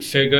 Sega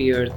PR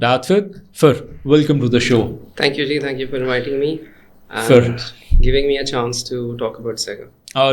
that's it. Sir, welcome to the show. Thank you Ji, thank you for inviting me and Sir, giving me a chance to talk about Sega.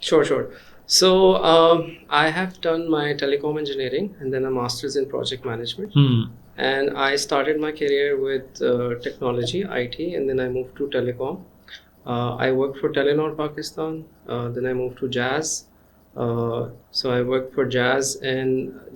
Sure. So I have done my telecom engineering and then a master's in project management. And I started my career with technology, IT, and then I moved to telecom. I worked for Telenor Pakistan, then I moved to Jazz. So I worked for Jazz, and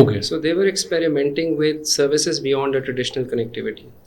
Okay. So they were experimenting with services beyond the traditional connectivity.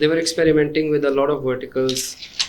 they were experimenting with a lot of verticals,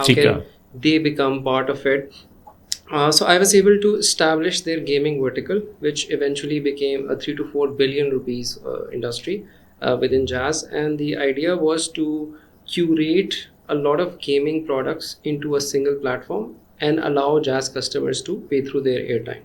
how can they become part of it. So I was able to establish their gaming vertical, which eventually became a 3 to 4 billion rupees industry within Jazz. And the idea was to curate a lot of gaming products into a single platform and allow Jazz customers to pay through their airtime.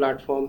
platform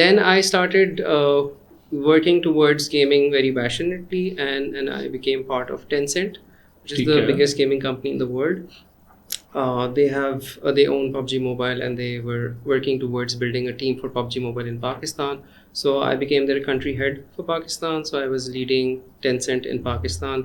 Then I started working towards gaming very passionately, and I became part of Tencent, which is the biggest gaming company in the world. They own PUBG Mobile, and they were working towards building a team for PUBG Mobile in Pakistan. So I became their country head for Pakistan. So I was leading Tencent in Pakistan.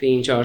3-4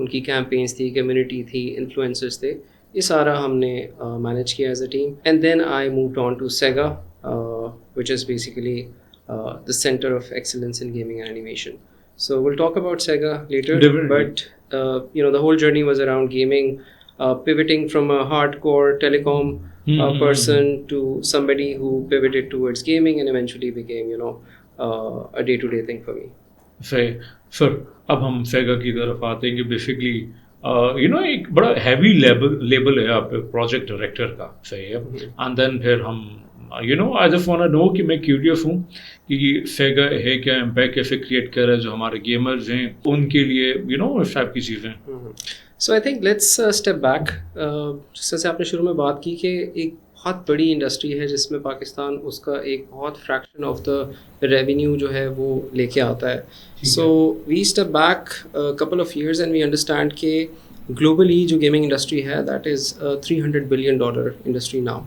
ان کی campaigns تھی, community تھی, influencers تھے, یہ سارا ہم نے manage کیا as a team. And then I moved on to Sega which is basically the center of excellence in gaming and animation. So we'll talk about Sega later. But the whole journey was around gaming, pivoting from a hardcore telecom person to somebody who pivoted towards gaming and eventually became a day-to-day thing for me. Sir, اب ہم سیگا کی طرف آتے ہیں کہ basically ایک بڑا ہیوی لیبل ہے آپ پروجیکٹ ڈائریکٹر کا, صحیح ہے. اینڈ دین پھر ہم I just want to know کہ میں کیوریس ہوں کہ سیگا ہے کیا, امپیکٹ کیسے کریٹ کر رہا ہے جو ہمارے گیمرز ہیں ان کے لیے اس ٹائپ کی چیزیں. So I think let's step back. جیسے آپ نے شروع میں بات کی کہ ایک بہت بڑی انڈسٹری ہے جس میں پاکستان اس کا ایک بہت فریکشن آف دا ریونیو جو ہے وہ لے کے آتا ہے. So we step back couple of years and we understand کہ گلوبلی جو گیمنگ انڈسٹری ہے that is $300 billion industry now.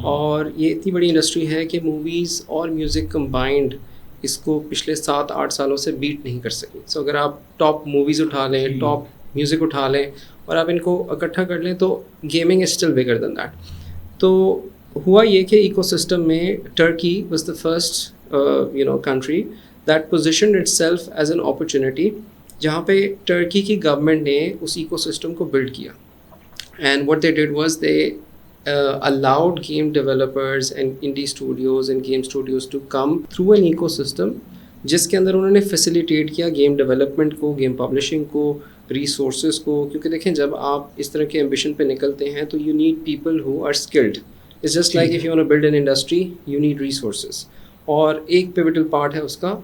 اور یہ اتنی بڑی انڈسٹری ہے کہ موویز اور میوزک کمبائنڈ اس کو پچھلے 7-8 سالوں سے بیٹ نہیں کر سکی. سو اگر آپ ٹاپ موویز اٹھا لیں, ٹاپ میوزک اٹھا لیں اور آپ ان کو اکٹھا کر لیں تو gaming is still bigger than that. تو ہوا یہ کہ ایکو سسٹم میں Turkey was the first country that positioned itself as an opportunity, جہاں پہ ٹرکی کی گورنمنٹ نے اس ایکو سسٹم کو بلڈ کیا. And what they did was they allowed game developers and indie studios and game studios to come through an ecosystem جس کے اندر انہوں نے فیسیلیٹیٹ کیا گیم ڈیولپمنٹ کو, گیم پبلشنگ کو, ریسورسز کو. کیونکہ دیکھیں جب آپ اس طرح کے ایمبیشن پہ نکلتے ہیں تو you need people who are skilled. It's just like if you want to build an industry you need resources, اور ایک پیوٹل پارٹ ہے اس کا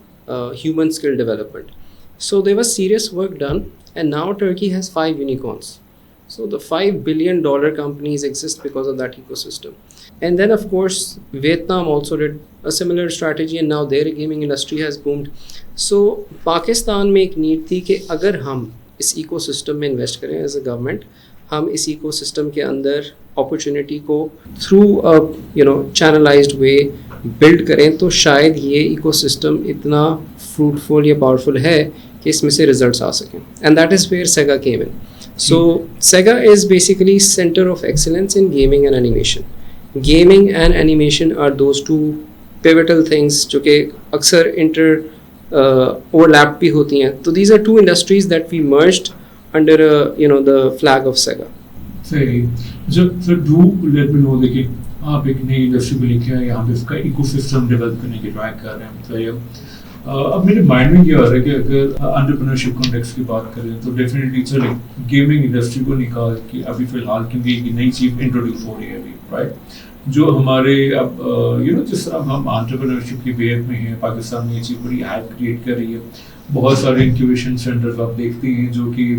human skill development. So there was serious work done, and now Turkey has 5 unicorns. So the $5 billion companies exist because of that ecosystem. And then of course Vietnam also did a similar strategy, and now their gaming industry has boomed. So Pakistan میں ایک need تھی کہ اگر ہم اس ecosystem میں invest کریں as a government, ہم اس ecosystem کے اندر اپرچونیٹی کو through channelized way بلڈ کریں تو شاید یہ ecosystem اتنا fruitful یا powerful ہے کہ اس میں سے ریزلٹس آ سکیں. And that is where Sega came in. So Sega is basically centre of excellence in gaming and animation. Gaming and animation are those two pivotal things جو کہ اکثر انٹر اوور لیپ بھی ہوتی ہیں. تو these are two industries that we merged under the flag of Sega. صحیح. Sir do let me نو, دیکھیے آپ ایک نئی انڈسٹری کو لے کے آئے, یہاں پہ اس کا ایکو سسٹم ڈیولپ کرنے کی ٹرائی کر رہے ہیں. صحیح. اب میرے مائنڈ میں یہ آ رہا ہے کہ اگر انٹرپرینورشپ کانٹیکسٹ کی بات کریں تو ڈیفینیٹلی چلے گیمنگ انڈسٹری کو نکال کے ابھی فی الحال کیونکہ ایک نئی چیز انٹروڈیوس ہو رہی ہے ابھی, رائٹ, جو ہمارے اب جس طرح ہم انٹرپرینورشپ کی ویو میں ہیں, پاکستان میں یہ چیز بڑی ہائپ کریٹ کر رہی ہے. بہت سارے انکیویشن سینٹرز آپ دیکھتے ہیں جو کہ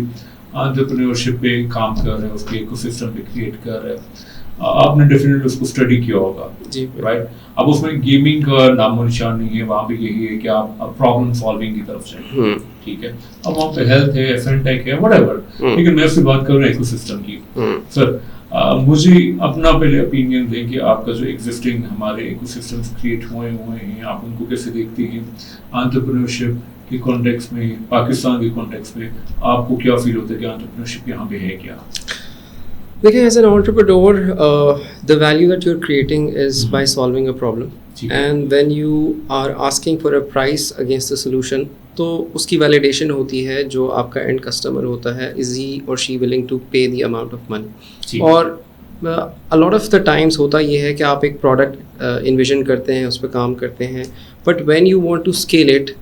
انٹرپرینورشپ پہ کام کر رہے ہیں, اس کے ایکو سسٹم پہ کریٹ کر رہے ہیں. آپ نے ڈیفینیٹلی اس کو اسٹڈی کیا ہوگا, رائٹ. اب اس میں گیمنگ کا نام و نشان نہیں ہے, وہاں پہ یہی ہے کہ آپ پرابلم سالونگ کی طرف جائیں, ٹھیک ہے. اب وہاں پہ ہیلتھ ہے, فن ٹیک ہے, وٹ ایور, لیکن میں اس سے بات کر رہا ہوں ایکو سسٹم کی. سر مجھے اپنا پہلے اوپینین دیں کہ آپ کا جو ایگزسٹنگ ہمارے ایکو سسٹمس کریٹ ہوئے ہیں, آپ ان کو کیسے دیکھتے ہیں انٹرپرینورشپ کے کانٹیکس میں, پاکستان کے کانٹیکس میں آپ کو کیا فیل ہوتا ہے کہ انٹرپرینورشپ یہاں پہ ہے کیا؟ دیکھیں, as an entrepreneur, the value that you're creating is by solving a problem. And when you are asking for a price against the solution, تو اس کی ویلیڈیشن ہوتی ہے جو آپ کا اینڈ کسٹمر ہوتا ہے, is he or she willing to pay the amount of money. اور a lot of the times ہوتا یہ ہے کہ آپ ایک پروڈکٹ انویژن کرتے ہیں, اس پہ کام کرتے ہیں, but when you want to scale it,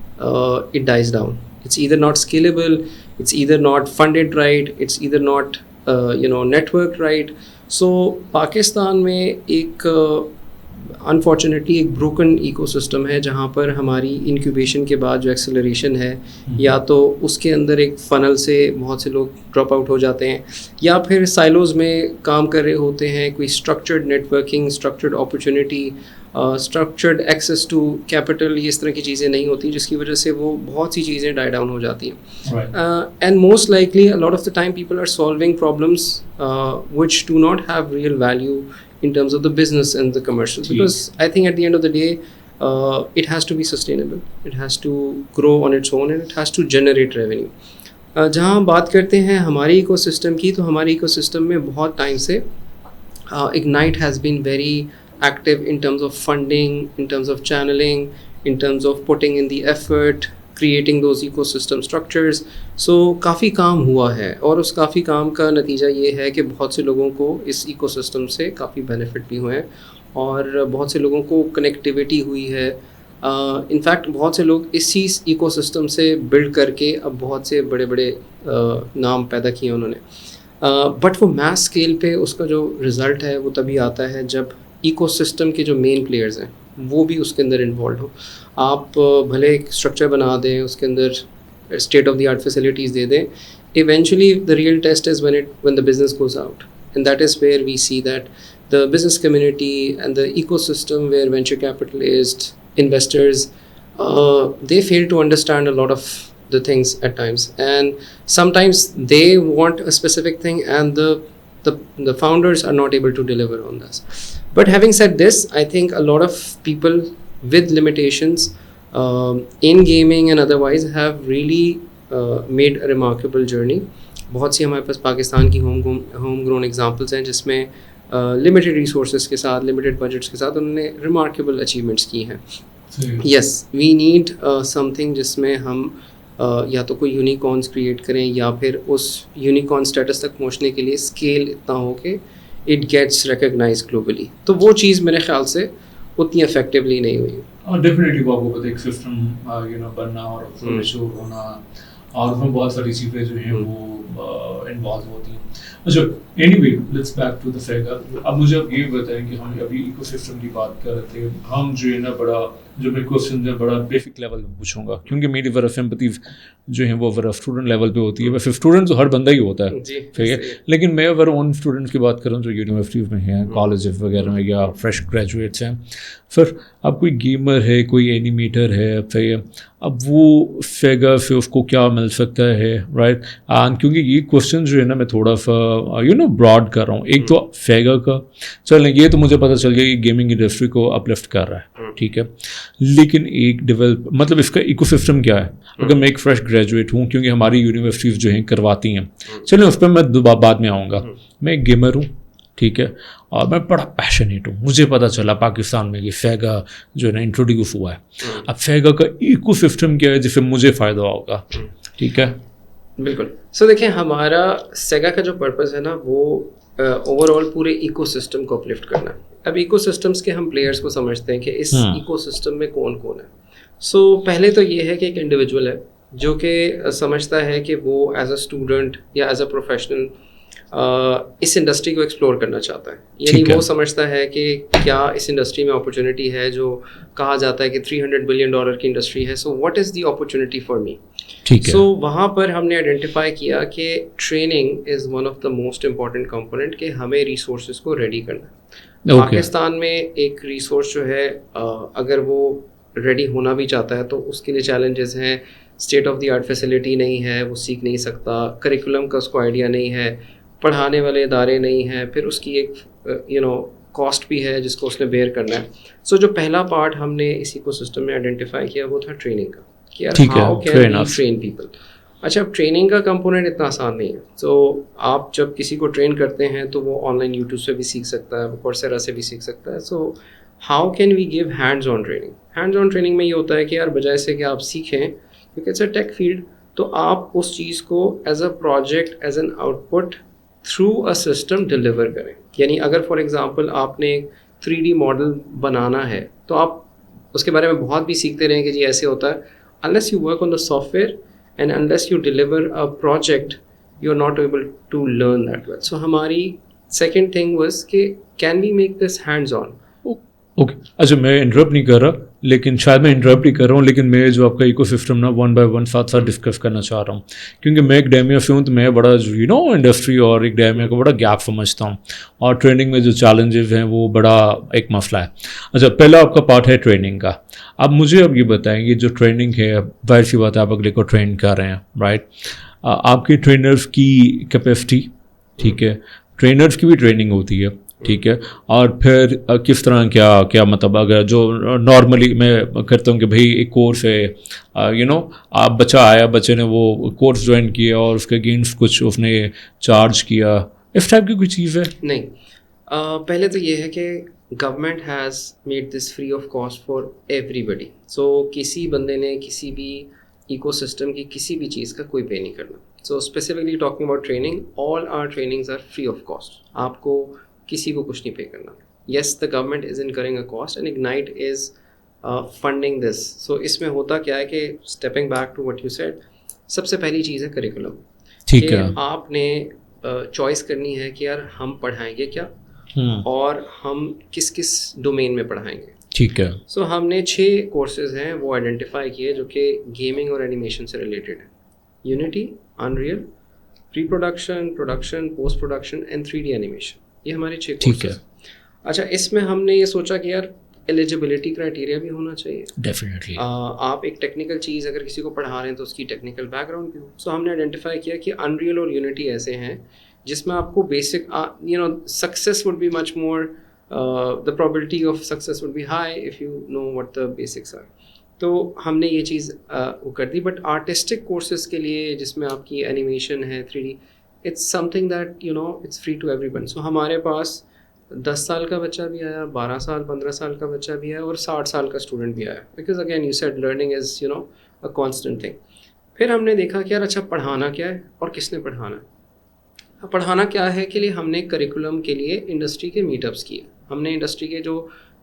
it dies down. It's either not scalable, it's either not funded right, it's either not network right. So Pakistan میں ایک انفارچونیٹلی ایک بروکن ایکو سسٹم ہے جہاں پر ہماری انکیوبیشن کے بعد جو ایکسلریشن ہے, یا تو اس کے اندر ایک فنل سے بہت سے لوگ ڈراپ آؤٹ ہو جاتے ہیں, یا پھر سائلوز میں کام کر رہے ہوتے ہیں. کوئی structured networking, structured opportunity, structured access to capital, یہ اس طرح کی چیزیں نہیں ہوتی, جس کی وجہ سے وہ بہت سی چیزیں ڈائی ڈاؤن ہو جاتی ہیں. And most likely a lot of the time people are solving problems which do not have real value in terms of the business and the commercials, because I think at the end of the day it has to be sustainable, it has to grow on its own, and it has to generate revenue. جہاں ہم بات کرتے ہیں ہماری eco system کی, تو ہماری eco system میں بہت ٹائم سے ignite has been very active in terms of funding, in terms of channelling, in terms of putting in the effort, creating those ecosystem structures. So کافی کام ہوا ہے, اور اس کافی کام کا نتیجہ یہ ہے کہ بہت سے لوگوں کو اس ایکو سسٹم سے کافی بینیفٹ بھی ہوئے ہیں, اور بہت سے لوگوں کو کنیکٹیوٹی ہوئی ہے. انفیکٹ بہت سے لوگ اسی ایکو سسٹم سے بلڈ کر کے اب بہت سے بڑے بڑے نام پیدا کیے انہوں نے. بٹ وہ میس اسکیل پہ اس کا جو رزلٹ ہے وہ تبھی آتا ہے جب ایکو سسٹم کے جو مین پلیئرز ہیں وہ بھی اس کے اندر انوالوڈ ہو. آپ بھلے ایک اسٹرکچر بنا دیں, اس کے اندر state of the art facilities دے دیں, eventually the real test is when the business goes out, and that is where we see that the business community and the ecosystem where venture capitalist investors they fail to understand a lot of the things at times, and sometimes they want a specific thing and the founders are not able to deliver on this. But having said this, I think a lot of people with limitations in gaming and otherwise have really made a remarkable journey. بہت سی ہمارے پاس پاکستان کی home grown examples ہیں جس میں limited resources کے ساتھ, limited budgets کے ساتھ انہوں نے ریمارکیبل اچیومنٹس کی ہیں. یس, وی نیڈ سم تھنگ جس میں ہم یا تو کوئی یونیکارنس کریٹ کریں, یا پھر اس یونیکارن اسٹیٹس تک پہنچنے کے لیے اسکیل اتنا ہو کہ اٹ گیٹس ریکگنائز گلوبلی. تو وہ چیز میرے خیال سے اتنی افیکٹولی نہیں ہوئی. اور ڈیفینیٹلی وہ آپ کو ایک سسٹم بننا اور مشہور ہونا, اور اس میں بہت ساری چیزیں جو ہیں وہ انوالو ہوتی ہیں. اچھا, anyway let's back to the figure. اب مجھے آپ یہ بتائیں کہ ہم ابھی ایکو سسٹم کی بات کر رہے تھے, ہم جو ہے نا بڑا جو میں کوشچن ہے بڑا بیسک لیول میں پوچھوں گا, کیونکہ میری ورا سمپتی جو ہے وہ ورا اسٹوڈنٹ لیول پہ ہوتی ہے. ویسے اسٹوڈنٹ تو ہر بندہ ہی ہوتا ہے, ٹھیک ہے, لیکن میں ورا ان اسٹوڈنٹس کی بات کروں جو یونیورسٹیز میں ہیں, کالجز وغیرہ میں, یا فریش گریجویٹس ہیں. پھر اب کوئی گیمر ہے, کوئی اینیمیٹر ہے, صحیح ہے, اب وہ فیگر سے اس کو کیا مل سکتا ہے, رائٹ. کیونکہ یہ کوشچن جو ہے نا میں تھوڑا سا براڈ کر رہا ہوں. ایک تو فیگر کا چلیں, یہ تو مجھے پتہ چل گیا کہ گیمنگ انڈسٹری کو اپلفٹ کر رہا ہے, ٹھیک ہے, لیکن ایک ڈیولپ مطلب اس کا ایکو سسٹم کیا ہے. اگر میں ایک فریش گریجویٹ ہوں, کیونکہ ہماری یونیورسٹیز جو ہیں کرواتی ہیں, چلیں اس پہ میں بعد میں آؤں گا. میں ایک گیمر ہوں, ٹھیک ہے, اور میں بڑا پیشنیٹ ہوں. مجھے پتہ چلا پاکستان میں یہ فیگا جو ہے نا انٹروڈیوس ہوا ہے. اب فیگا کا ایکو سسٹم کیا ہے جس سے مجھے فائدہ ہوگا, ٹھیک ہے. بالکل. سو دیکھیں, ہمارا سیگا کا جو پرپز ہے نا وہ اوور آل پورے ایکو سسٹم کو اپلفٹ کرنا ہے. اب ایکو سسٹمس کے ہم پلیئرس کو سمجھتے ہیں کہ اس ایکو سسٹم میں کون کون ہے. سو پہلے تو یہ ہے کہ ایک انڈیویجول ہے جو کہ سمجھتا ہے کہ وہ ایز اے اسٹوڈنٹ یا ایز اے پروفیشنل اس انڈسٹری کو ایکسپلور کرنا چاہتا ہے. یعنی وہ سمجھتا ہے کہ کیا اس انڈسٹری میں اپرچونیٹی ہے, جو کہا جاتا ہے کہ $300 بلین کی انڈسٹری ہے. So what is the opportunity for me. So وہاں پر ہم نے آئیڈینٹیفائی کیا کہ training is one of the most important component, کہ ہمیں ریسورسز کو ریڈی کرنا ہے. پاکستان میں ایک ریسورس جو ہے اگر وہ ریڈی ہونا بھی چاہتا ہے تو اس کے لیے چیلنجز ہیں. State of the art facility نہیں ہے, وہ سیکھ نہیں سکتا. کریکولم کا اس کو آئیڈیا نہیں ہے, پڑھانے والے ادارے نہیں ہیں, پھر اس کی ایک کاسٹ بھی ہے جس کو اس نے بیئر کرنا ہے. سو جو پہلا پارٹ ہم نے اس ایکو سسٹم میں آئیڈینٹیفائی کیا وہ تھا ٹریننگ کا, کہ how can we train people. اچھا, اب ٹریننگ کا کمپوننٹ اتنا آسان نہیں ہے. سو آپ جب کسی کو ٹرین کرتے ہیں تو وہ آن لائن یوٹیوب سے بھی سیکھ سکتا ہے, وہ کورسیرا سے بھی سیکھ سکتا ہے. So how can we give hands on training. Hands on training میں یہ ہوتا ہے کہ یار بجائے سے کہ آپ سیکھیں, کیونکہ اٹس اے ٹیک فیلڈ, تو آپ اس چیز کو as a project, as an out put through a system deliver کریں. یعنی اگر فار ایگزامپل آپ نے 3D ماڈل بنانا ہے تو آپ اس کے بارے میں بہت بھی سیکھتے رہیں کہ جی ایسے ہوتا ہے. unless you work on the software and unless you deliver a project, you're not able to learn that well. So ہماری second thing was کہ can we make this hands on. Okay, اچھا میں انٹرپٹ نہیں کر رہا, لیکن شاید میں انٹرپٹ ہی کر رہا ہوں, لیکن میں جو آپ کا ایکو سسٹم نا ون بائی ون ساتھ ڈسکس کرنا چاہ رہا ہوں, کیونکہ میں اکیڈیمیا سے ہوں تو میں بڑا انڈسٹری اور اکیڈیمیا کا بڑا گیپ سمجھتا ہوں, اور ٹریننگ میں جو چیلنجز ہیں وہ بڑا ایک مسئلہ ہے. اچھا, پہلا آپ کا پارٹ ہے ٹریننگ کا. اب مجھے اب یہ بتائیں کہ جو ٹریننگ ہے, ظاہر سی بات ہے آپ اگلے کو ٹرین کر رہے ہیں, رائٹ. آپ کے ٹرینرز کی کیپیسٹی, ٹھیک ہے, ٹرینرز کی بھی ٹریننگ ہوتی ہے, ٹھیک ہے. اور پھر کس طرح کیا مطلب اگر جو نارملی میں کرتا ہوں کہ بھائی ایک کورس ہے آپ بچہ آیا, بچے نے وہ کورس جوائن کیا اور اس کے اگینسٹ کچھ اس نے چارج کیا, اس ٹائپ کی کوئی چیز ہے؟ نہیں, پہلے تو یہ ہے کہ government has made this free of cost for ایوری بڈی. سو کسی بندے نے کسی بھی ایکو سسٹم کی کسی بھی چیز کا کوئی پے نہیں کرنا. So specifically talking about training, all our trainings are free of cost. آپ کو کسی کو کچھ نہیں پے کرنا. Yes, the government is incurring a cost and Ignite is funding this. So اس میں ہوتا کیا ہے کہ stepping back to what you said, سب سے پہلی چیز ہے کریکولم. ٹھیک ہے, آپ نے چوائس کرنی ہے کہ یار ہم پڑھائیں گے کیا اور ہم کس کس ڈومین میں پڑھائیں گے. ٹھیک ہے. سو ہم نے 6 کورسز ہیں وہ آئیڈینٹیفائی کیے جو کہ گیمنگ اور اینیمیشن سے ریلیٹڈ ہیں. Unity, Unreal, pre production, production, post production and 3D animation. یہ ہمارے 6 کورسز. اچھا, اس میں ہم نے یہ سوچا کہ یار ایلیجیبلٹی کرائٹیریا بھی ہونا چاہیے. ڈیفینیٹلی آپ ایک ٹیکنیکل چیز اگر کسی کو پڑھا رہے ہیں تو اس کی ٹیکنیکل بیک گراؤنڈ بھی ہو. سو ہم نے آئیڈینٹیفائی کیا کہ انریل اور یونٹی ایسے ہیں جس میں آپ کو basic success would be much more, the probability of success would be high if you know what the basics are. تو ہم نے یہ چیز وہ کر دی. بٹ آرٹسٹک کورسز کے لیے جس میں آپ کی اینیمیشن ہے 3D, it's something that it's free to everyone. So ہمارے پاس 10 سال کا بچہ بھی آیا, 12 سال 15 سال کا بچہ بھی آیا اور 60 سال کا اسٹوڈنٹ بھی آیا, because again you said learning is a constant thing. پھر ہم نے دیکھا کہ یار اچھا پڑھانا کیا ہے اور کس نے پڑھانا ہے. پڑھانا کیا ہے کے لیے ہم نے کریکولم کے لیے انڈسٹری کے میٹ اپس کیے. ہم نے انڈسٹری کے جو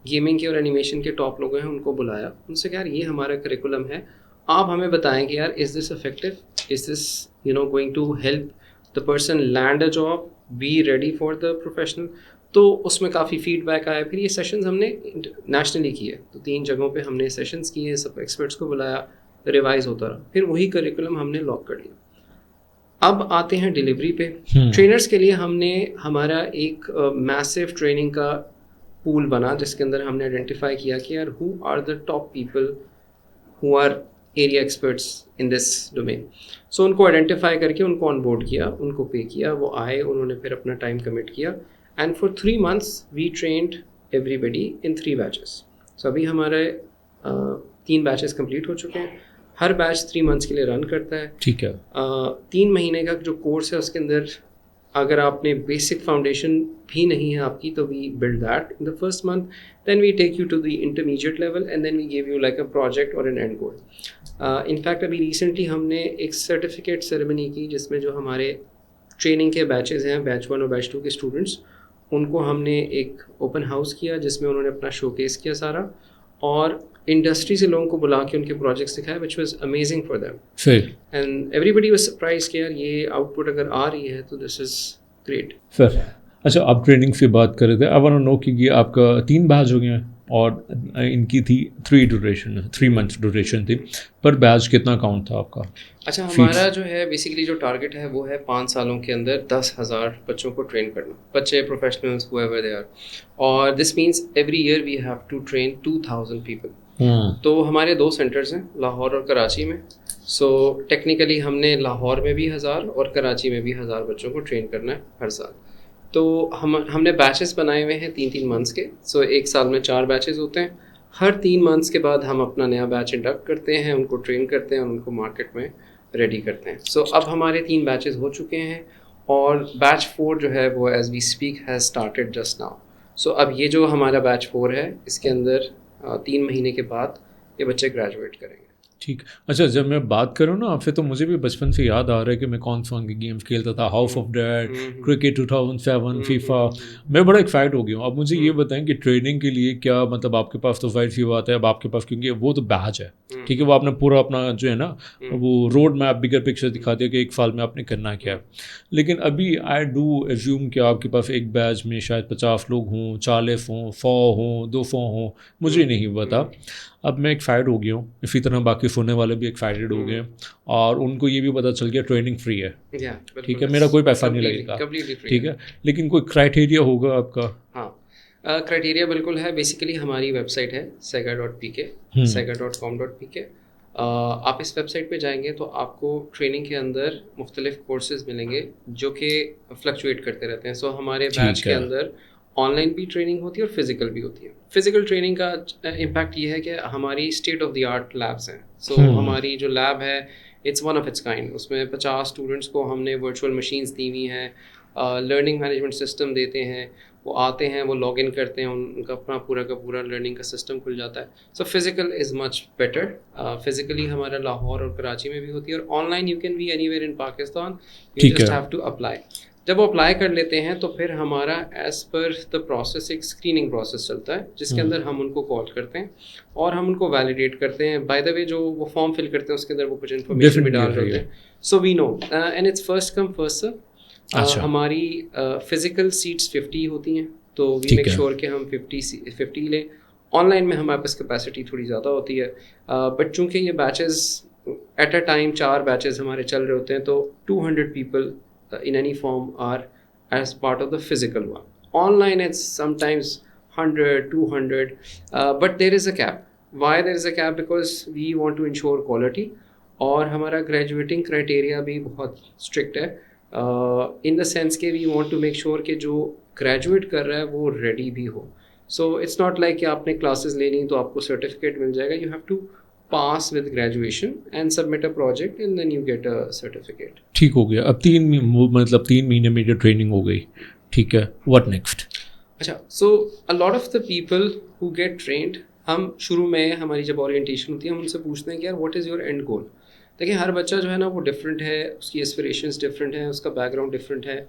گیمنگ کے اور اینیمیشن کے ٹاپ لوگ ہیں ان کو بلایا, ان سے کہ یار یہ ہمارا کریکولم ہے, آپ ہمیں بتائیں کہ یار is this effective, is this going to help the person land a job, be ready for the professional. تو اس میں کافی فیڈ بیک آیا. پھر یہ سیشنز ہم نے نیشنلی کیے, تو 3 جگہوں پہ ہم نے سیشنز کیے, سب ایکسپرٹس کو بلایا, ریوائز ہوتا رہا. پھر وہی کریکولم ہم نے لاک کر لیا. اب آتے ہیں ڈلیوری پہ. ٹرینرس کے لیے ہم نے ہمارا ایک میسو ٹریننگ کا پول بنا جس کے اندر ہم نے آئیڈینٹیفائی کیا کہ یار who are the top people who are area experts in this domain. So ان کو آئیڈینٹیفائی کر کے ان کو آن بورڈ کیا, ان کو پے کیا, وہ آئے, انہوں نے پھر اپنا ٹائم کمٹ کیا. And for 3 months we trained everybody in 3 batches. So ابھی ہمارے 3 batches کمپلیٹ ہو چکے ہیں. ہر بیچ 3 months کے لیے رن کرتا ہے. ٹھیک ہے. 3 مہینے کا جو کورس ہے اس کے اندر اگر آپ نے بیسک فاؤنڈیشن بھی نہیں ہے آپ کی تو we build that in the first month, then we take you to the intermediate level and then we give you like a project اور این اینڈ گول. انفیکٹ ابھی ریسنٹلی ہم نے ایک سرٹیفکیٹ سیریمنی کی جس میں جو ہمارے ٹریننگ کے بیچز ہیں, بیچ 1 اور بیچ 2 کے اسٹوڈنٹس, ان کو ہم نے ایک اوپن ہاؤس کیا جس میں انہوں نے اپنا شو کیس کیا سارا, اور انڈسٹری سے لوگوں کو بلا کے ان کے پروجیکٹس دکھائے, which was amazing for them. And everybody was surprise کہ یار یہ آؤٹ پٹ اگر آ رہی ہے تو دس از گریٹ. سر اچھا, آپ ٹریننگ سے بات کر رہے تھے, آئی وانٹ ٹو نو کہ یہ آپ کا 3 بیچ ہو گئے ہیں اور ان کی تھی 3 months ڈیوریشن تھی, پر بیچ کتنا اکاؤنٹ تھا آپ کا؟ اچھا, ہمارا جو ہے بیسیکلی جو ٹارگیٹ ہے وہ ہے 5 سالوں کے اندر 10,000 بچوں کو ٹرین کرنا, بچے پروفیشنلز whoever they are, اور this means every year we have to train 2,000 people. تو ہمارے 2 سینٹرز ہیں, لاہور اور کراچی میں. سو ٹیکنیکلی ہم نے لاہور میں بھی 1000 اور کراچی میں بھی 1000 بچوں کو ٹرین کرنا ہے ہر سال. تو ہم نے بیچز بنائے ہوئے ہیں 3 months کے. سو ایک سال میں 4 بیچز ہوتے ہیں. ہر 3 months کے بعد ہم اپنا نیا بیچ انڈکٹ کرتے ہیں, ان کو ٹرین کرتے ہیں اور ان کو مارکیٹ میں ریڈی کرتے ہیں. سو اب ہمارے 3 بیچز ہو چکے ہیں اور بیچ 4 جو ہے وہ as we speak has started just now. So اب یہ جو ہمارا بیچ 4 ہے اس کے اندر 3 مہینے کے بعد یہ بچے گریجویٹ کریں گے. ٹھیک. اچھا, جب میں بات کروں نا آپ سے تو مجھے بھی بچپن سے یاد آ رہا ہے کہ میں کون سا گیمس کھیلتا تھا, House of Dead, cricket 2007, FIFA. میں بڑا ایکسائٹ ہو گیا ہوں. اب مجھے یہ بتائیں کہ ٹریننگ کے لیے کیا مطلب آپ کے پاس تو ظاہر سی بات ہے اب آپ کے پاس, کیونکہ وہ تو بیچ ہے, ٹھیک ہے, وہ آپ نے پورا اپنا جو ہے نا وہ روڈ میپ بگر پکچر دکھا دیا کہ 1 سال میں آپ نے کرنا کیا ہے. لیکن ابھی آئی ڈو ایزیوم کہ آپ کے پاس ایک بیچ میں شاید 50 لوگ ہوں, 40 ہوں, 100 ہوں, 200 ہوں, مجھے نہیں پتا. اب میں ایکسائٹ ہو گیا ہوں, اسی طرح باقی سننے والے بھی ایکسائٹیڈ ہو گئے ہیں, اور ان کو یہ بھی پتہ چل گیا ٹریننگ فری ہے, ٹھیک ہے, میرا کوئی پیسہ نہیں لگے گا, ٹھیک ہے. لیکن کوئی کرائٹیریا ہوگا آپ کا؟ ہاں, کرائٹیریا بالکل ہے. بیسیکلی ہماری ویب سائٹ ہے sega.pk, sega.com.pk. آپ اس ویب سائٹ پہ جائیں گے تو آپ کو ٹریننگ کے اندر مختلف کورسز ملیں گے جو کہ فلکچویٹ کرتے رہتے ہیں. سو ہمارے بیچ کے اندر آن لائن بھی ٹریننگ ہوتی ہے اور فزیکل بھی ہوتی ہے. فزیکل ٹریننگ کا امپیکٹ یہ ہے کہ ہماری state of the art labs ہیں. سو ہماری جو لیب ہے it's one of its kind. اس میں 50 اسٹوڈنٹس کو ہم نے ورچوئل مشینس دی ہوئی ہیں, لرننگ مینجمنٹ سسٹم دیتے ہیں, وہ آتے ہیں, وہ لاگ ان کرتے ہیں, ان کا اپنا پورا کا پورا لرننگ کا سسٹم کھل جاتا ہے. So physical is much better. Physically ہمارا لاہور اور کراچی میں بھی ہوتی ہے, اور online you can be anywhere in Pakistan, you just have to apply. جب وہ اپلائی کر لیتے ہیں تو پھر ہمارا ایز پر دا پروسیس ایک اسکریننگ پروسیس چلتا ہے, جس کے اندر ہم ان کو کال کرتے ہیں اور ہم ان کو ویلیڈیٹ کرتے ہیں. بائی دا وے جو وہ فارم فل کرتے ہیں اس کے اندر وہ کچھ انفارمیشن بھی ڈال رہے ہوتے ہیں. So we know and it's first come first serve. ہماری فزیکل سیٹس 50 ہوتی ہیں, تو وی میک شیور کہ ہم 50 لیں. آن لائن میں ہمارے پاس کیپیسٹی تھوڑی زیادہ ہوتی ہے, بٹ چونکہ یہ batches at a time 4 batches ہمارے چل رہے ہوتے ہیں, تو 200 people in any form are as part of the physical one. Online it's sometimes 100, 200, but there is a cap. Why there is a cap? Because we want to ensure quality, اور ہمارا graduating criteria بھی بہت strict ہے, in the sense کہ we want to make sure کہ جو graduate کر رہا ہے وہ ready بھی ہو. So it's not like کہ آپ نے classes لینی تو آپ کو certificate مل جائے گا. You have to pass with graduation and submit a project and then you get a certificate. ٹھیک ہو گیا. اب 3 مہینے میں جو ٹریننگ ہو گئی, ٹھیک ہے, what next? اچھا, so a lot of the people who get trained, ہم شروع میں ہماری جب اورینٹیشن ہوتی ہے ہم ان سے پوچھتے ہیں کہ یار what is your end goal. دیکھیں ہر بچہ جو ہے نا وہ ڈفرینٹ ہے, اس کی اسپریشنس ڈفرینٹ ہیں, اس کا بیک گراؤنڈ ڈفرینٹ ہے.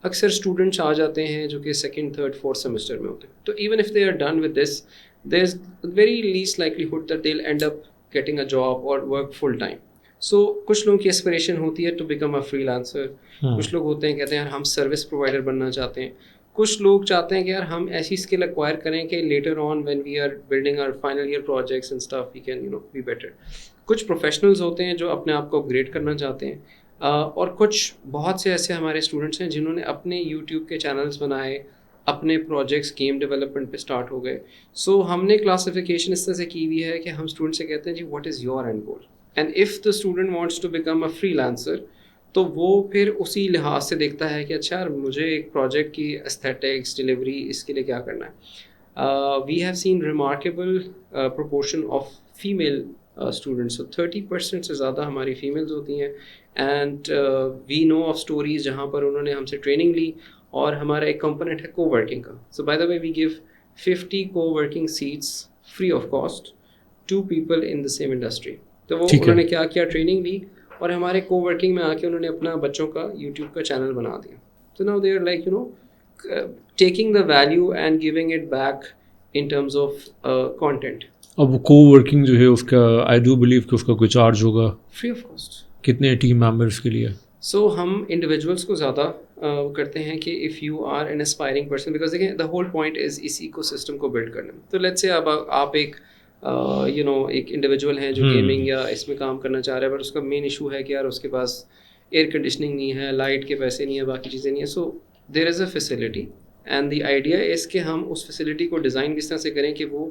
اکثر اسٹوڈنٹس آ جاتے ہیں جو کہ 2nd, 3rd, 4th سیمسٹر میں ہوتے ہیں, تو even if they are done with this, there is very least likelihood that they'll end up getting a job or work full time. So کچھ لوگوں کی اسپریشن ہوتی ہے to become a freelancer, کچھ لوگ ہوتے ہیں کہتے ہیں ہم سروس پرووائڈر بننا چاہتے ہیں, کچھ لوگ چاہتے ہیں کہ یار ہم ایسی اسکل ایکوائر کریں کہ later on when we are building our final year projects and stuff we can be better. کچھ پروفیشنلز ہوتے ہیں جو اپنے آپ کو اپگریڈ کرنا چاہتے ہیں, اور کچھ بہت سے ایسے ہمارے اسٹوڈنٹس ہیں جنہوں نے اپنے یوٹیوب کے چینلز بنائے, اپنے پروجیکٹس گیم ڈیولپمنٹ پہ اسٹارٹ ہو گئے. سو ہم نے کلاسیفیکیشن اس طرح سے کی ہوئی ہے کہ ہم اسٹوڈنٹ سے کہتے ہیں جی what is your end goal, and if the student wants to become a freelancer تو وہ پھر اسی لحاظ سے دیکھتا ہے کہ اچھا مجھے ایک پروجیکٹ کی استھیٹکس ڈلیوری اس کے لیے کیا کرنا ہے. We have seen remarkable proportion of female students, 30% سے زیادہ ہماری فیمیلز ہوتی ہیں. And we know of stories جہاں پر انہوں نے ہم سے ٹریننگ لی, اور ہمارا ایک کمپوننٹ ہے کو ورکنگ کا. So by the way we gave 50 coworking seats free of cost to people in the same industry. تو وہ انہوں نے کیا کیا, ٹریننگ لی اور ہمارے کو ورکنگ میں آ کے انہوں نے اپنا بچوں کا یوٹیوب کا چینل بنا دیا. تو now they are like taking the value and giving it back in terms of content. اب کو ورکنگ جو ہے اس کا آئی ڈو بلیو کہ اس کا کوئی چارج ہوگا, فری آف کاسٹ. کتنے ٹیم ممبرس کے لیے؟ سو ہم انڈیویجولس کو زیادہ کرتے ہیں کہ if you are an aspiring person, because دیکھیں دا ہول پوائنٹ از اس ایکو سسٹم کو بلڈ کرنا. تو لیٹس سے اب آپ ایک ایک انڈیویجول ہیں جو گیمنگ یا اس میں کام کرنا چاہ رہے ہیں, بٹ اس کا مین ایشو ہے کہ یار اس کے پاس ایئر کنڈیشننگ نہیں ہے, لائٹ کے پیسے نہیں ہے, باقی چیزیں نہیں ہیں. So there is a facility, and the idea is کہ ہم اس فیسلٹی کو ڈیزائن کس طرح سے کریں کہ وہ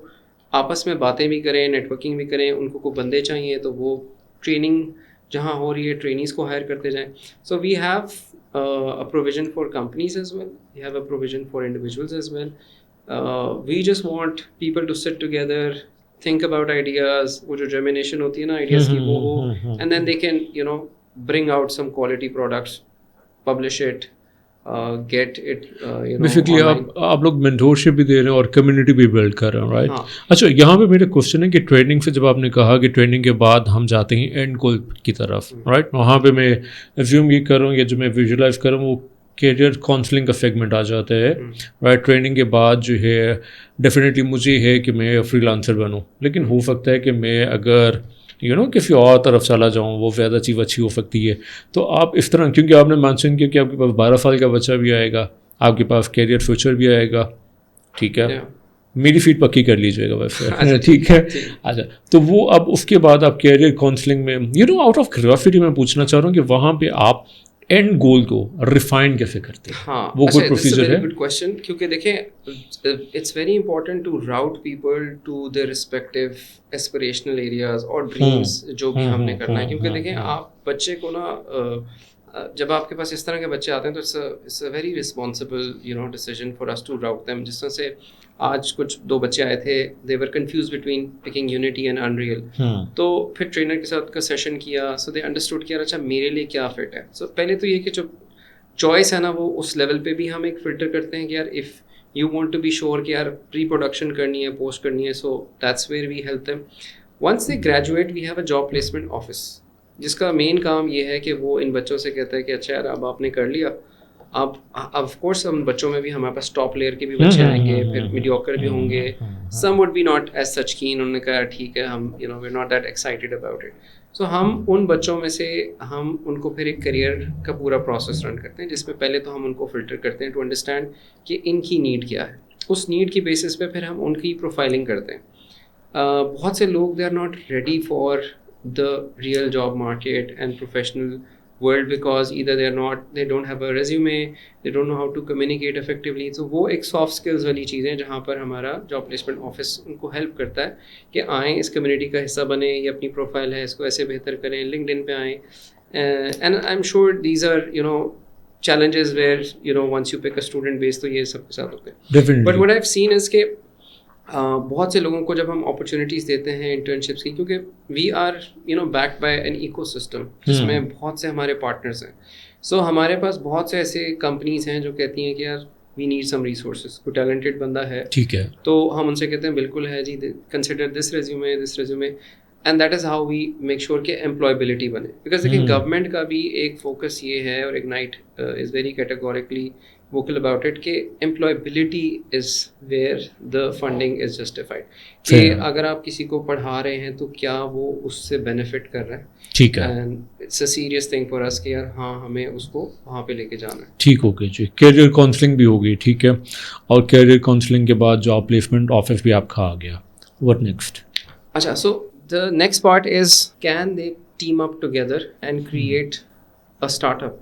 آپس میں باتیں بھی کریں, نیٹ ورکنگ بھی کریں. ان کو بندے چاہیے تو وہ ٹریننگ جہاں ہو رہی ہے ٹرینیز کو ہائر کرتے جائیں. So we have a provision for companies as well, we have a provision for individuals as well. We just want people to sit together, think about ideas, وہ جو germination ہوتی ہے نا ideas کی وہ ہو, and then they can bring out some quality products, publish it, get it basically آپ لوگ mentorship بھی دے رہے ہیں اور کمیونٹی بھی بلڈ کر رہے ہیں, رائٹ؟ اچھا, یہاں پہ میرا کوشچن ہے کہ ٹریننگ سے جب آپ نے کہا کہ ٹریننگ کے بعد ہم جاتے ہیں اینڈ گول کی طرف, رائٹ, وہاں پہ میں ایزیوم یہ کر رہا ہوں یا جو میں ویژولائز کر رہا ہوں وہ کیریئر کاؤنسلنگ کا سیگمنٹ آ جاتا ہے, رائٹ. ٹریننگ کے بعد جو ہے ڈیفینیٹلی مجھے ہے کہ میں فری لانسر بنوں, لیکن ہو سکتا ہے کہ میں اگر کسی اور طرف چلا جاؤں وہ زیادہ چیز اچھی ہو سکتی ہے. تو آپ اس طرح, کیونکہ آپ نے مینشن کیا کہ آپ کے پاس 12 سال کا بچہ بھی آئے گا, آپ کے پاس کیریئر فیوچر بھی آئے گا, ٹھیک ہے, میری فیٹ پکی کر لیجیے گا ویسے, ٹھیک ہے. اچھا, تو وہ اب اس کے بعد آپ کیریئر کاؤنسلنگ میں آؤٹ آف کیوریوسٹی میں پوچھنا چاہ رہا ہوں کہ وہاں پہ آپ اینڈ گول کو ریفائن کیسے کرتے ہیں؟ ہاں, وہ کوئی پروسیجر ہے؟ گڈ کویسچن, کیونکہ دیکھیں it's very important to route people to their respective aspirational areas اور ڈریمس جو بھی ہم نے کرنا ہے. کیونکہ دیکھیں آپ بچے کو نا جب آپ کے پاس اس طرح کے بچے آتے ہیں تو it's a very responsible decision for us to route them. جس طرح سے آج کچھ 2 بچے آئے تھے, they were confused between picking Unity and Unreal. تو پھر ٹرینر کے ساتھ کا سیشن کیا, سو دے انڈرسٹوڈ کیا اچھا میرے لیے کیا فٹ ہے. سو پہلے تو یہ کہ جو چوائس ہے نا وہ اس لیول پہ بھی ہم ایک فلٹر کرتے ہیں کہ یار if you want to be sure کہ یار پری پروڈکشن کرنی ہے, پوسٹ کرنی ہے, so that's where we help them. Once they graduate we have a job placement office جس کا مین کام یہ ہے کہ وہ ان بچوں سے کہتا ہے کہ اچھا یار اب آپ نے کر لیا, اب آف کورس ہم بچوں میں بھی ہمارے پاس ٹاپ لیئر کے بھی بچے آئیں گے, پھر میڈیوکر بھی ہوں گے, some would be not as such keen. انہوں نے کہا ٹھیک ہے ہم we not that excited about it. So ہم ان بچوں میں سے ہم ان کو پھر ایک کریئر کا پورا پروسیس رن کرتے ہیں جس میں پہلے تو ہم ان کو فلٹر کرتے ہیں ٹو انڈرسٹینڈ کہ ان کی نیڈ کیا ہے. اس نیڈ کی بیسس پہ پھر ہم ان کی پروفائلنگ کرتے ہیں. بہت سے لوگ they are not ready for the real job market and professional world because either they don't have a resume, they don't know how to communicate effectively. So وہ ایک soft skills والی چیز ہے جہاں پر ہمارا job placement office ان کو help کرتا ہے کہ آئیں اس کمیونٹی کا حصہ بنیں, یہ اپنی پروفائل ہے اس کو ایسے بہتر کریں, LinkedIn پہ آئیں. And I'm sure these are challenges where once you pick a student base تو یہ سب کے ساتھ ہوتے ہیں. But what I've seen is کہ بہت سے لوگوں کو جب ہم اپرچونیٹیز دیتے ہیں انٹرنشپس کی, کیونکہ we are backed by an ecosystem جس میں بہت سے ہمارے پارٹنرز ہیں. سو ہمارے پاس بہت سے ایسے کمپنیز ہیں جو کہتی ہیں کہ یار وی نیڈ سم ریسورسز, کوئی ٹیلنٹڈ بندہ ہے ٹھیک ہے, تو ہم ان سے کہتے ہیں بالکل ہے جی, consider this resume and that is how we make sure کہ امپلائبلٹی بنے. بیکاز دیکھیں گورنمنٹ کا بھی ایک فوکس یہ ہے, اور ignite is very categorically vocal about it کہ employability is where the funding is justified. کہ اگر آپ کسی کو پڑھا رہے ہیں تو کیا وہ اس سے بینیفٹ کر رہا ہے, ٹھیک ہے, and it's a serious thing for us کہ یار ہاں ہمیں اس کو وہاں پہ لے کے جانا ہے. ٹھیک ہو گیا جی. کیریئر کاؤنسلنگ بھی ہوگی, ٹھیک ہے, اور کیریئر کاؤنسلنگ کے بعد جاب پلیسمنٹ آفس بھی آپ کا آ گیا. what next? اچھا, so the next part is can they team up together and create a startup?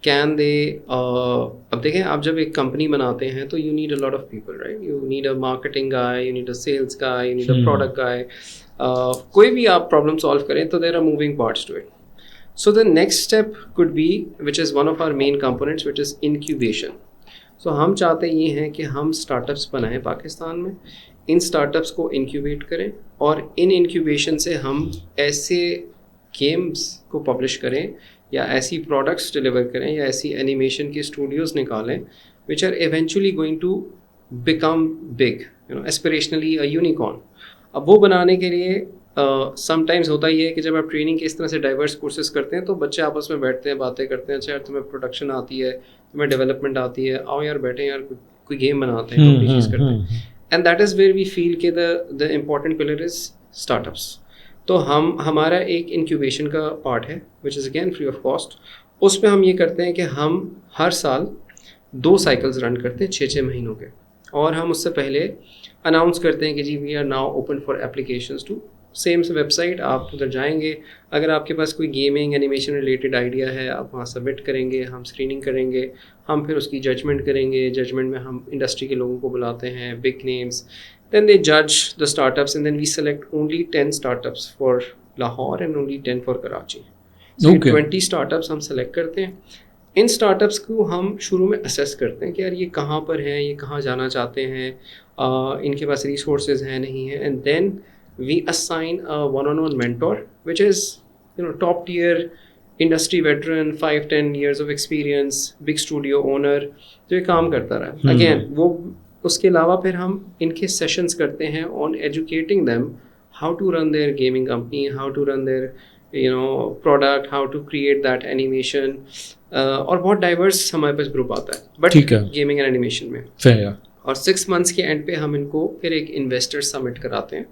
Can they اب دیکھیں آپ جب ایک کمپنی بناتے ہیں تو you need a lot of people, right. You need a marketing guy, you need a sales guy, you need a product guy. کوئی بھی آپ پرابلم سالو کریں تو there are moving parts to it. So the next step could be which is one of our main components which is incubation. سو ہم چاہتے یہ ہیں کہ ہم اسٹارٹ اپس بنائیں پاکستان میں, ان اسٹارٹ اپس کو انکیوبیٹ کریں, اور ان انکیوبیشن سے ہم ایسے گیمس کو پبلش کریں یا ایسی پروڈکٹس ڈلیور کریں یا ایسی اینیمیشن کے اسٹوڈیوز نکالیں which are eventually going to become big, aspirationally a unicorn. اب وہ بنانے کے لیے سم ٹائمز ہوتا ہی ہے کہ جب آپ ٹریننگ کے اس طرح سے ڈائیورس کورسز کرتے ہیں تو بچے آپس میں بیٹھتے ہیں, باتیں کرتے ہیں, اچھا یار تمہیں پروڈکشن آتی ہے, تمہیں ڈیولپمنٹ آتی ہے, آؤ یار بیٹھیں یار کوئی گیم بناتے ہیں, کوئی چیز کرتے ہیں. And that is where we feel کہ the important pillar is startups. تو ہمارا ایک انکیوبیشن کا پارٹ ہے which is again free of cost. اس میں ہم یہ کرتے ہیں کہ ہم ہر سال 2 سائیکلز رن کرتے ہیں 6 مہینوں کے, اور ہم اس سے پہلے اناؤنس کرتے ہیں کہ جی we are now open for applications to same website. آپ ادھر جائیں گے, اگر آپ کے پاس کوئی گیمنگ اینیمیشن ریلیٹڈ آئیڈیا ہے آپ وہاں سبمٹ کریں گے, ہم اسکریننگ کریں گے, ہم پھر اس کی ججمنٹ کریں گے. ججمنٹ میں ہم انڈسٹری کے لوگوں کو بلاتے ہیں, big names. Then they judge the startups and then we select only 10 startups for Lahore and only 10 for Karachi. So 20 startups ہم select کرتے ہیں. ان startups کو ہم شروع میں assess کرتے ہیں کہ یار یہ کہاں پر ہیں, یہ کہاں جانا چاہتے ہیں, ان کے پاس resources ہیں نہیں ہیں. And then we assign a one-on-one mentor which is top tier industry veteran, 5-10 years of experience, big studio owner جو یہ کام کرتا رہا. Again وہ اس کے علاوہ پھر ہم ان کے سیشنز کرتے ہیں on educating them how to run their gaming company, how to run their product, how to create that animation. اور بہت ڈائیورس ہمارے پاس گروپ آتا ہے بٹ گیمنگ اینڈ اینیمیشن میں. اور 6 months کے اینڈ پہ ہم ان کو پھر ایک انویسٹر سمٹ کراتے ہیں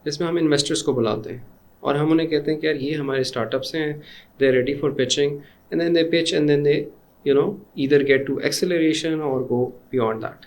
جس میں ہم انویسٹرس کو بلاتے ہیں, اور ہم انہیں کہتے ہیں کہ یار یہ ہمارے اسٹارٹ اپس ہیں, they are ready for pitching, and then they pitch and then they either get to acceleration اور go beyond that.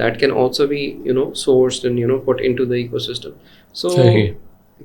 that can also be sourced and put into the ecosystem. So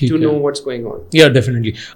to know what's going on. Yeah, definitely.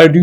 I do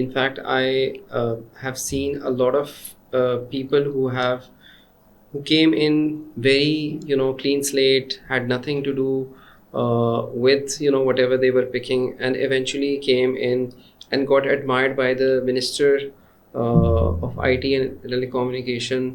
In fact, I have seen a lot of people who came in very clean slate, had nothing to do with whatever they were picking, and eventually came in and got admired by the minister of IT and telecommunication.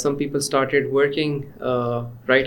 Some people started working right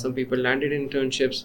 Some people landed internships.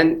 And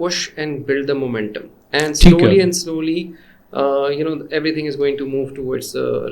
push and build the momentum. And slowly everything is going to move towards the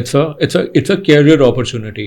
it's a career opportunity.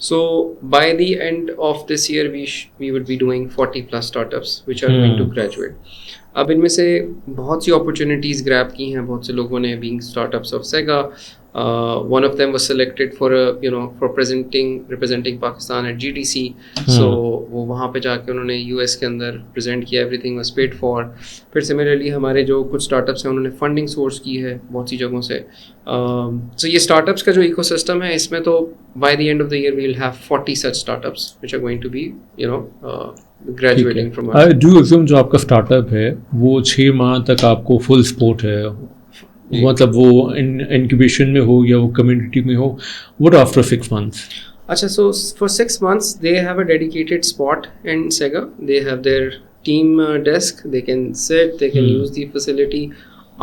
So by the end of this year we would be doing 40 plus startups which are going to graduate. اب ان میں سے بہت سی opportunities گریب کی ہیں بہت سے لوگوں نے, being startups of Sega. One of them was selected for for representing Pakistan at GTC. So وہ وہاں پہ جا کے انہوں نے US کے اندر پریزنٹ کیا, everything was paid for. پھر سملرلی ہمارے جو کچھ اسٹارٹ اپس ہیں انہوں نے فنڈنگ سورس کی ہے بہت سی جگہوں سے. سو یہ اسٹارٹ اپس کا جو ایکو سسٹم ہے اس میں تو by the end of the year we will have 40 such startups which are going to be graduating from our. I do assume جو آپ کا اسٹارٹ اپ ہے وہ 6 ماہ تک آپ کو فل سپورٹ ہے, مطلب وہ انکیوبیشن میں ہو یا وہ کمیونٹی میں ہو. What after 6 months? اچھا, so for 6 months they have a dedicated spot in Sega. They have their team desk, they can sit, they can use the facility.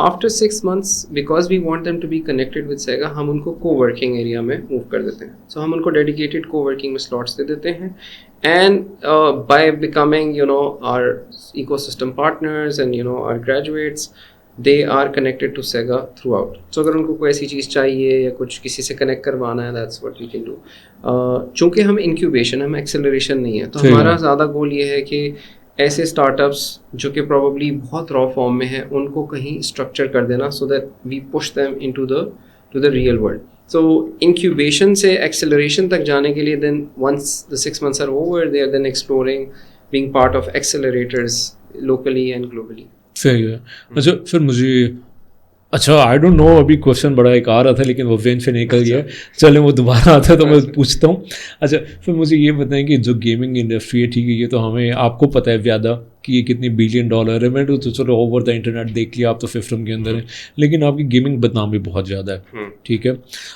After 6 months, because we want them to be connected with Sega, ہم ان کو co-working area میں move کر دیتے ہیں. So ہم ان کو dedicated co-working میں slots دے دیتے ہیں. And by becoming our ecosystem partners and our graduates, they are connected to Sega throughout. So اگر ان کو کوئی ایسی چیز چاہیے یا کچھ کسی سے کنیکٹ کروانا ہے, that's what we can do. چونکہ ہم انکیوبیشن, ہم ایکسلریشن نہیں ہے, تو ہمارا زیادہ گول یہ ہے کہ ایسے اسٹارٹ اپس جو کہ پروبیبلی بہت را فارم میں ہیں ان کو کہیں اسٹرکچر کر دینا, so that we push them into the real world. So incubation سے ایکسلریشن تک جانے کے لیے then once the 6 months are over, they are then exploring being part of accelerators locally and globally. صحیح ہے. اچھا پھر مجھے آئی ڈونٹ نو, ابھی کوشچن بڑا ایک آ رہا تھا لیکن وہ ذہن سے نکل گیا, چلیں وہ دوبارہ آتا ہے تو میں پوچھتا ہوں. اچھا پھر مجھے یہ بتائیں کہ جو گیمنگ انڈسٹری ہے, ٹھیک ہے یہ تو ہمیں آپ کو پتہ ہے زیادہ کہ یہ کتنی $1 بلین ہے, میں تو چلو اوور دا انٹرنیٹ دیکھ لیا, آپ تو سسٹم کے اندر ہیں, لیکن آپ کی گیمنگ بدنام بھی بہت زیادہ ہے, ٹھیک ہے.